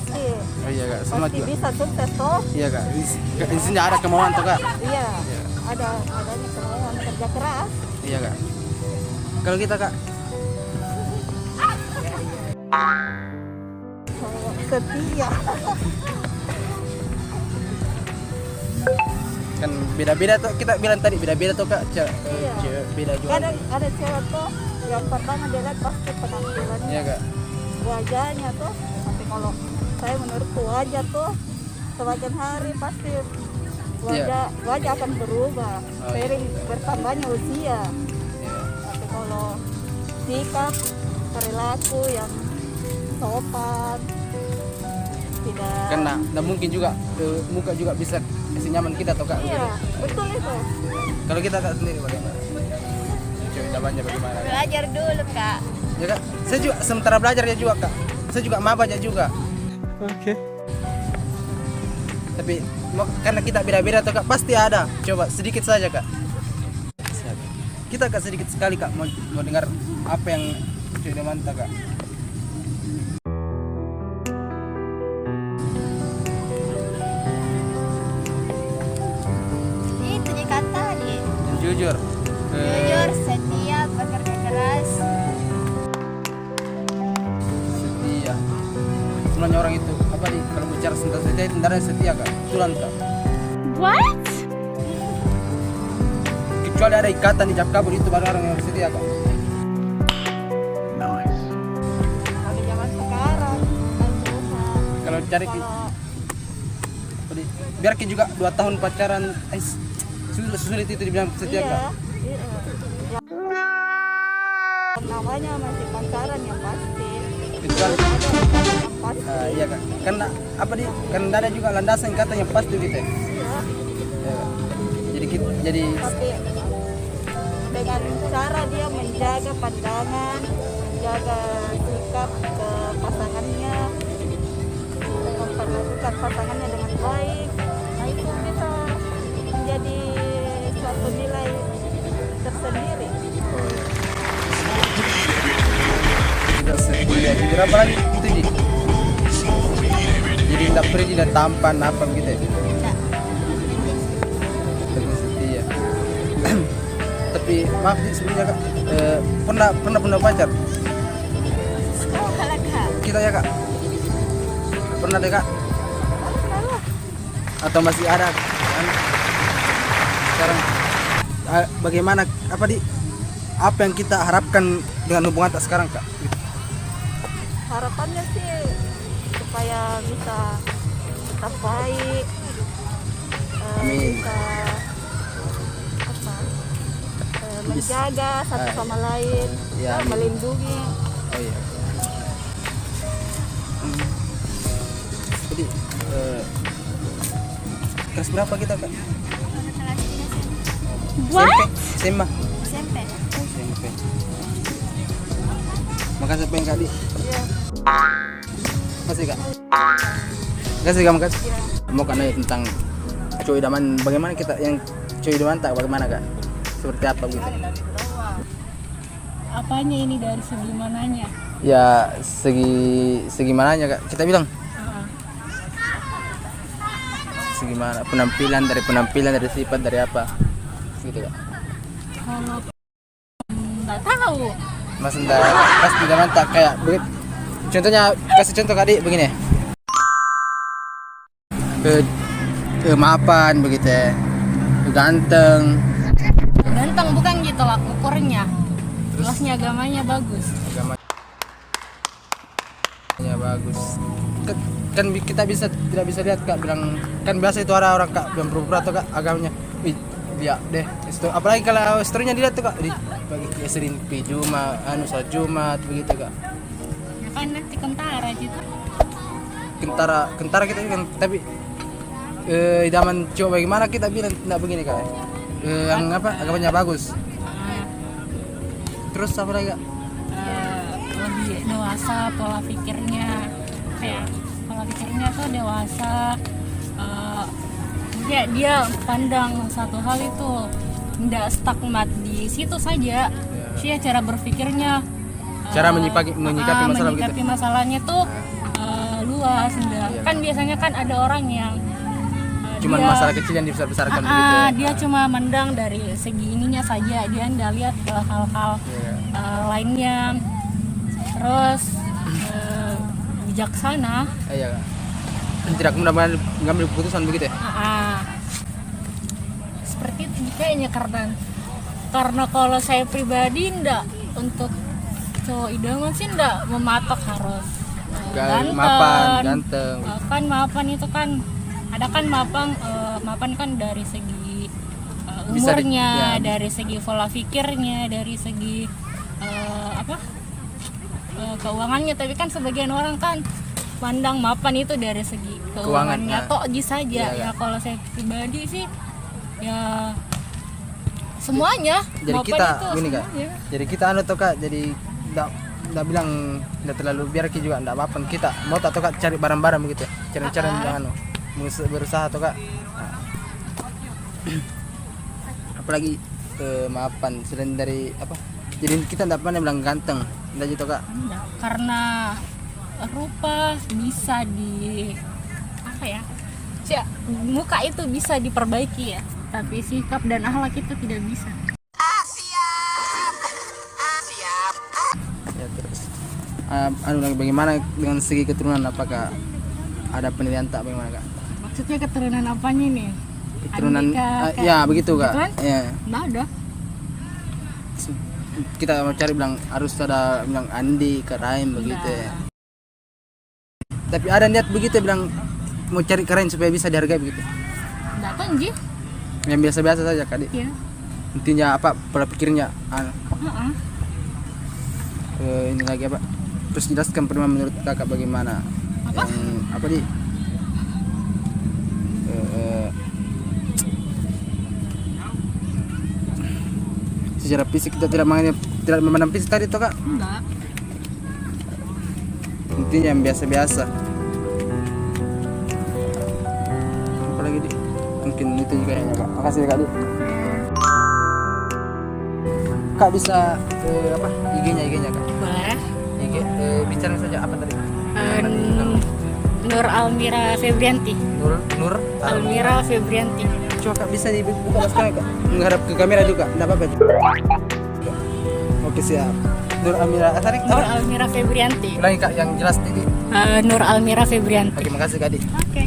pasti. Oh iya kak, semua Pasti juga. bisa sukses toh. Iya kak, di sini ada kemauan tuh kak. Iya. Iya. Adanya kemauan kerja keras. Iya kak. Kalau kita kak, Setia. kan beda-beda tuh kita bilang tadi beda-beda tuh kak. Iya. Beda juga. Kadang ada cewek tuh yang pertama dia lihat pasti penampilannya, Iya kak. wajahnya tuh. Tapi kalau saya menurutku wajah tuh semakin hari pasti wajah akan berubah seiring bertambahnya usia. Iya. Tapi kalau sikap perilaku yang sopan tidak. Karena mungkin juga muka juga bisa kasih nyaman kita tuh kak. Iya, betul itu. Kalau kita kak sendiri bagaimana? Cewek idamannya bagaimana? Belajar dulu kak. Ya kak, saya juga sementara belajar ya juga kak. Saya juga mabanya juga. Oke. Tapi karena kita beda-beda tuh kak, pasti ada. Coba sedikit saja kak. Kita kak sedikit sekali kak mau dengar apa yang cewek idaman tak kak. Itu dia kata tadi. Yang jujur. Jujur, setia, bekerja keras. Setia. Sebenarnya orang itu apa nih kalau bicara tentang setia itu sebenarnya setia kak. Tulan kak. What? Kecuali ada ikatan di cap kabur itu baru orang yang setia kak. Kalau zaman sekarang kan susah. Kalau cari biar kita juga 2 tahun pacaran sulit itu dibilang setia kak. Iya. Yang namanya masih pacaran yang pasti. Kecuali Yang pasti. iya kak. Karena apa nih? Karena ada juga landasan ikatan yang pasti gitu. Ya. Iya. Ya, Kak. Jadi Tapi dengan cara dia menjaga pandangan, menjaga sikap ke pasangannya, memperlakukan pasangannya dengan baik, nah itu bisa menjadi suatu nilai tersendiri. tidak setia. Jadi apa lagi itu ji? Jadi tidak pergi dan tampan apa begitu ya? Tidak setia. Tapi maaf sih sebenarnya kak, pernah punya pacar? Sekolah kak. Kita ya kak? Pernah deh kak? Atau masih ada? Kan? Sekarang bagaimana apa yang kita harapkan dengan hubungan tak sekarang kak? Harapannya sih supaya bisa tetap baik, Amin. bisa menjaga satu sama lain, Ya, amin. melindungi. Oh iya. Jadi kelas berapa kita kak? What? SMA. SMP. SMP. Makasih pengen kak di. Iya. Makasih kak. Makasih kak, makasih. Iya. Mau kan nanya tentang cowok idaman, bagaimana kita yang cowok idaman tak bagaimana kak? Seperti apa gitu? Apanya ini dari segi mananya? Ya segi mananya kak? Kita bilang segi mana? Penampilan dari sifat dari apa? Gitu kak. Kalau nggak tahu. Mas enggak pasti idaman tak kayak begitu. Contohnya kasih contoh kak Di, begini. Mapan begitu ya. Ganteng. Ganteng bukan gitu lah ukurnya. Jelasnya agamanya bagus. Agamanya bagus. Kan kita tidak bisa lihat kak bilang kan biasa itu orang kak bilang pura-pura tuh kak agamanya. Wih, dia deh. Apalagi kalau istrinya dilihat tuh kak bagi sering pijuma, sholat Jumat begitu kak. Ya kan nanti kentara gitu. Kentara kita kan tapi idaman cowok bagaimana kita bilang tidak begini kak. Yang apa agamanya bagus. Terus apa lagi kak? Lebih dewasa pola pikirnya, kayak pola pikirnya tuh dewasa. Dia pandang satu hal itu tidak stagmat di situ saja. Dia cara berpikirnya, Cara menyikapi masalah menyikapi begitu. masalahnya tuh luas, enggak. Iya. Kan biasanya kan ada orang yang Cuman dia, masalah kecil yang dibesar-besarkan begitu ya. dia cuma mendang dari segi ininya saja, dia nggak lihat ke hal-hal Iya. lainnya. Terus bijaksana. Iya Kak. Tidak mudah mengambil keputusan begitu ya. Seperti itu kayaknya, karena kalau saya pribadi ndak, untuk cowok idaman sih ndak mematok harus Ganteng. Kan mapan itu kan ada kan mapan kan dari segi Bisa umurnya, dari segi pola pikirnya, dari segi keuangannya. Tapi kan sebagian orang kan pandang mapan itu dari segi keuangannya Keuangan, tok saja. iya. Ya kalau saya pribadi sih ya semuanya. Jadi mapan kita itu gini Kak. semuanya. Jadi kita tuh Kak, jadi enggak bilang enggak terlalu biar kita juga enggak apa-apa. Kita mau tak tuh Kak cari barang-barang begitu ya. Cari-cari yang berusaha tuh Kak. Apalagi maafan selain dari apa? Jadi kita enggak pernah bilang ganteng. Enggak gitu Kak. Enggak, karena rupa bisa muka itu bisa diperbaiki ya, tapi sikap dan akhlak itu tidak bisa. Ya terus bagaimana dengan segi keturunan, apakah ada penilaian tak bagaimana Kak? Maksudnya keturunan apanya nih? Keturunan Andika, ya begitu Kak. Gitu kan? Ya. Nggak ada. Kita mau cari bilang harus ada bilang Andi, Karaim begitu ya. Tapi ada niat begitu bilang mau cari keren supaya bisa dihargai begitu. Nggak tahu Nji. Yang biasa-biasa saja Kak. Iya. Intinya apa pola pikirnya ini lagi apa? Terus jelaskan pernah menurut Kakak bagaimana? Apa? Yang apa di secara fisik kita tidak memandang fisik tadi toh Kak. Enggak. Intinya yang biasa-biasa. Apalagi di mungkin itu juga ya Kak. Makasih Kak di. Kak bisa apa IG-nya Kak? Boleh. IG bicara saja apa tadi? Nur Almira Febrianti. Nur Almira Febrianti. Coba Kak bisa dibuka sekarang Kak. Menghadap ke kamera juga. Enggak apa-apa. Oke siap. Nur Almira Asarik. Nur Almira Febrianti. Ulangi Kak yang jelas tadi. Nur Almira Febrianti. Oke makasih Kak di. Oke.